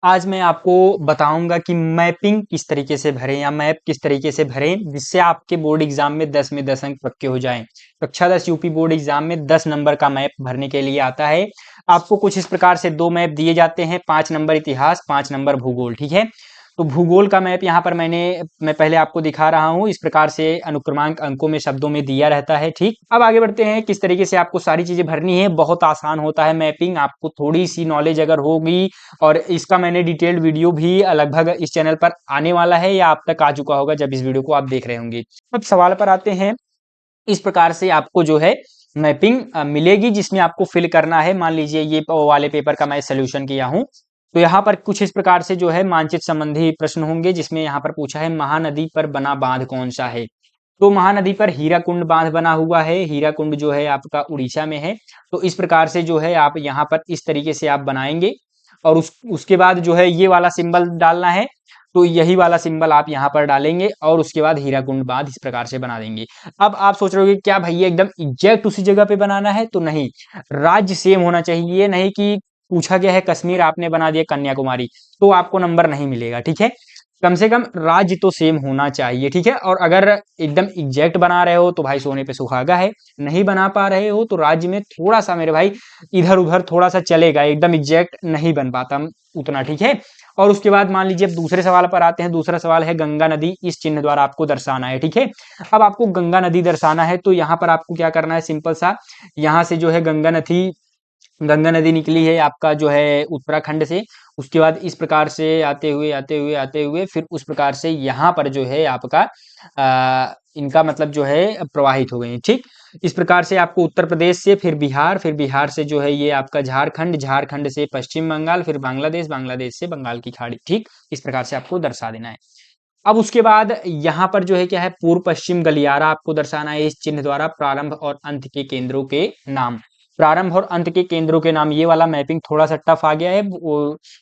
आज मैं आपको बताऊंगा कि मैपिंग किस तरीके से भरें या मैप किस तरीके से भरें जिससे आपके बोर्ड एग्जाम में 10 में 10 अंक पक्के हो जाएं। कक्षा 10 यूपी बोर्ड एग्जाम में 10 नंबर का मैप भरने के लिए आता है। आपको कुछ इस प्रकार से दो मैप दिए जाते हैं, 5 नंबर इतिहास, 5 नंबर भूगोल। ठीक है, तो भूगोल का मैप यहाँ पर मैं पहले आपको दिखा रहा हूँ। इस प्रकार से अनुक्रमांक अंकों में शब्दों में दिया रहता है। ठीक, अब आगे बढ़ते हैं किस तरीके से आपको सारी चीजें भरनी है। बहुत आसान होता है मैपिंग, आपको थोड़ी सी नॉलेज अगर होगी, और इसका मैंने डिटेल्ड वीडियो भी लगभग इस चैनल पर आने वाला है या आप तक आ चुका होगा जब इस वीडियो को आप देख रहे होंगे। अब सवाल पर आते हैं। इस प्रकार से आपको जो है मैपिंग मिलेगी जिसमें आपको फिल करना है। मान लीजिए ये वाले पेपर का मैं सोल्यूशन किया हूं, तो यहाँ पर कुछ इस प्रकार से जो है मानचित्र संबंधी प्रश्न होंगे, जिसमें यहाँ पर पूछा है महानदी पर बना बांध कौन सा है। तो महानदी पर हीराकुंड बांध बना हुआ है। हीराकुंड जो है आपका उड़ीसा में है। तो इस प्रकार से जो है आप यहाँ पर इस तरीके से आप बनाएंगे, और उसके बाद जो है ये वाला सिंबल डालना है। तो यही वाला सिंबल आप यहाँ पर डालेंगे और उसके बाद हीराकुंड बांध इस प्रकार से बना देंगे। अब आप सोच रहे हो कि क्या भैया एकदम एग्जैक्ट उसी जगह पे बनाना है? तो नहीं, राज्य सेम होना चाहिए। ये नहीं कि पूछा गया है कश्मीर, आपने बना दिया कन्याकुमारी, तो आपको नंबर नहीं मिलेगा। ठीक है, कम से कम राज्य तो सेम होना चाहिए। ठीक है, और अगर एकदम एग्जैक्ट बना रहे हो तो भाई सोने पे सुहागा है। नहीं बना पा रहे हो तो राज्य में थोड़ा सा मेरे भाई इधर उधर थोड़ा सा चलेगा, एकदम एग्जैक्ट नहीं बन पाता उतना। ठीक है, और उसके बाद मान लीजिए अब दूसरे सवाल पर आते हैं। दूसरा सवाल है गंगा नदी इस चिन्ह द्वारा आपको दर्शाना है। ठीक है, अब आपको गंगा नदी दर्शाना है तो यहाँ पर आपको क्या करना है, सिंपल सा, यहाँ से जो है गंगा नदी निकली है आपका जो है उत्तराखंड से। उसके बाद इस प्रकार से आते हुए फिर उस प्रकार से यहाँ पर जो है आपका इनका मतलब जो है प्रवाहित हो गई। ठीक, इस प्रकार से आपको उत्तर प्रदेश से फिर बिहार से जो है ये आपका झारखंड, झारखंड से पश्चिम बंगाल, फिर बांग्लादेश, बांग्लादेश से बंगाल की खाड़ी। ठीक, इस प्रकार से आपको दर्शा देना है। अब उसके बाद यहाँ पर जो है क्या है, पूर्व पश्चिम गलियारा आपको दर्शाना है इस चिन्ह द्वारा। प्रारंभ और अंत के केंद्रों के नाम, प्रारंभ और अंत के केंद्रों के नाम। ये वाला मैपिंग थोड़ा सा टफ आ गया है,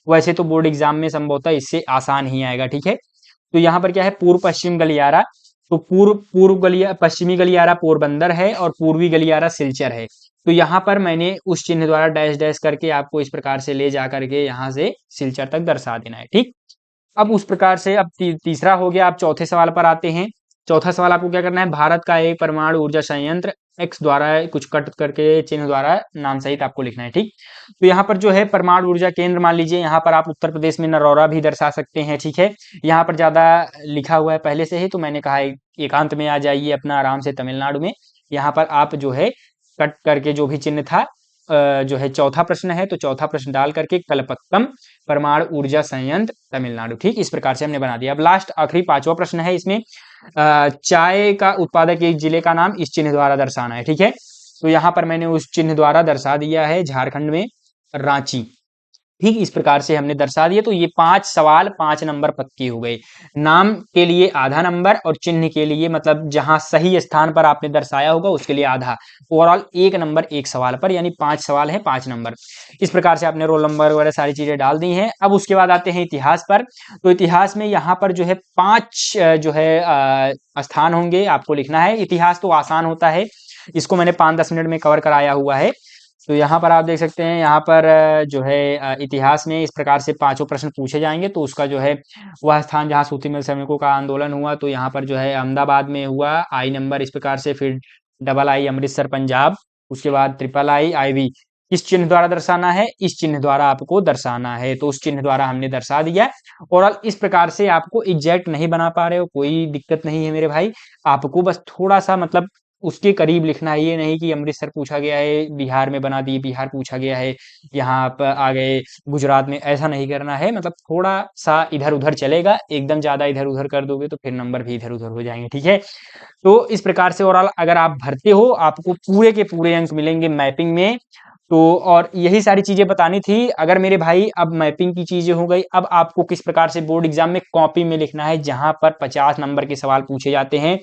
वैसे तो बोर्ड एग्जाम में संभवतः इससे आसान ही आएगा। ठीक है, तो यहाँ पर क्या है, पूर्व पश्चिम गलियारा। तो पश्चिमी गलियारा पोरबंदर है और पूर्वी गलियारा सिलचर है। तो यहाँ पर मैंने उस चिन्ह द्वारा डैश डैश करके आपको इस प्रकार से ले जा करके यहाँ से सिलचर तक दर्शा देना है। ठीक, अब उस प्रकार से अब तीसरा हो गया। अब चौथे सवाल पर आते हैं। चौथा सवाल आपको क्या करना है, भारत का एक परमाणु ऊर्जा संयंत्र एक्स द्वारा कुछ कट करके चिन्ह द्वारा नाम सहित आपको लिखना है। ठीक, तो यहाँ पर जो है परमाणु ऊर्जा केंद्र, मान लीजिए यहाँ पर आप उत्तर प्रदेश में नरौरा भी दर्शा सकते हैं। ठीक है, यहाँ पर ज्यादा लिखा हुआ है पहले से ही, तो मैंने कहा एकांत में आ जाइए अपना आराम से तमिलनाडु में। यहाँ पर आप जो है कट करके जो भी चिन्ह था, जो है चौथा प्रश्न है तो चौथा प्रश्न डाल करके कलपक्कम परमाणु ऊर्जा संयंत्र तमिलनाडु। ठीक, इस प्रकार से हमने बना दिया। अब लास्ट आखिरी पांचवा प्रश्न है। इसमें चाय का उत्पादक एक जिले का नाम इस चिन्ह द्वारा दर्शाना है। ठीक है, तो यहाँ पर मैंने उस चिन्ह द्वारा दर्शा दिया है, झारखंड में रांची। ठीक, इस प्रकार से हमने दर्शा दिए। तो ये 5 सवाल 5 नंबर पक्के हो गए। नाम के लिए आधा नंबर और चिन्ह के लिए मतलब जहां सही स्थान पर आपने दर्शाया होगा उसके लिए आधा। ओवरऑल 1 नंबर एक सवाल पर, यानी 5 सवाल है 5 नंबर। इस प्रकार से आपने रोल नंबर वगैरह सारी चीजें डाल दी हैं। अब उसके बाद आते हैं इतिहास पर। तो इतिहास में यहाँ पर जो है 5 जो है स्थान होंगे, आपको लिखना है। इतिहास तो आसान होता है, इसको मैंने 5-10 मिनट में कवर कराया हुआ है। तो यहाँ पर आप देख सकते हैं, यहाँ पर जो है इतिहास में इस प्रकार से पांचों प्रश्न पूछे जाएंगे। तो उसका जो है वह स्थान जहाँ सूती मिल श्रमिकों का आंदोलन हुआ, तो यहाँ पर जो है अहमदाबाद में हुआ, आई नंबर इस प्रकार से, फिर डबल आई अमृतसर पंजाब, उसके बाद ट्रिपल आई IV। इस चिन्ह द्वारा दर्शाना है, इस चिन्ह द्वारा आपको दर्शाना है, तो उस चिन्ह द्वारा हमने दर्शा दिया। और इस प्रकार से आपको एग्जैक्ट नहीं बना पा रहे हो, कोई दिक्कत नहीं है मेरे भाई। आपको बस थोड़ा सा मतलब उसके करीब लिखना है। ये नहीं कि अमृतसर पूछा गया है बिहार में बना दिए, बिहार पूछा गया है यहाँ आप आ गए गुजरात में, ऐसा नहीं करना है। मतलब थोड़ा सा इधर उधर चलेगा, एकदम ज्यादा इधर उधर कर दोगे तो फिर नंबर भी इधर उधर हो जाएंगे। ठीक है, तो इस प्रकार से ओवरऑल अगर आप भरते हो आपको पूरे के पूरे अंक मिलेंगे मैपिंग में। तो और यही सारी चीजें बतानी थी। अगर मेरे भाई अब मैपिंग की चीजें हो गई, अब आपको किस प्रकार से बोर्ड एग्जाम में कॉपी में लिखना है जहां पर 50 नंबर के सवाल पूछे जाते हैं।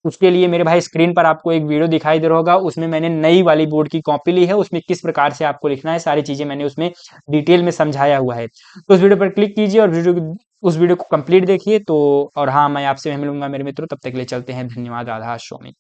उसके लिए मेरे भाई स्क्रीन पर आपको एक वीडियो दिखाई दे रहा होगा, उसमें मैंने नई वाली बोर्ड की कॉपी ली है। उसमें किस प्रकार से आपको लिखना है सारी चीजें मैंने उसमें डिटेल में समझाया हुआ है। तो उस वीडियो पर क्लिक कीजिए और उस वीडियो को कंप्लीट देखिए। तो और हाँ, मैं आपसे मिलूंगा मेरे मित्रों, तब तक के लिए चलते हैं। धन्यवाद। राधा स्वामी।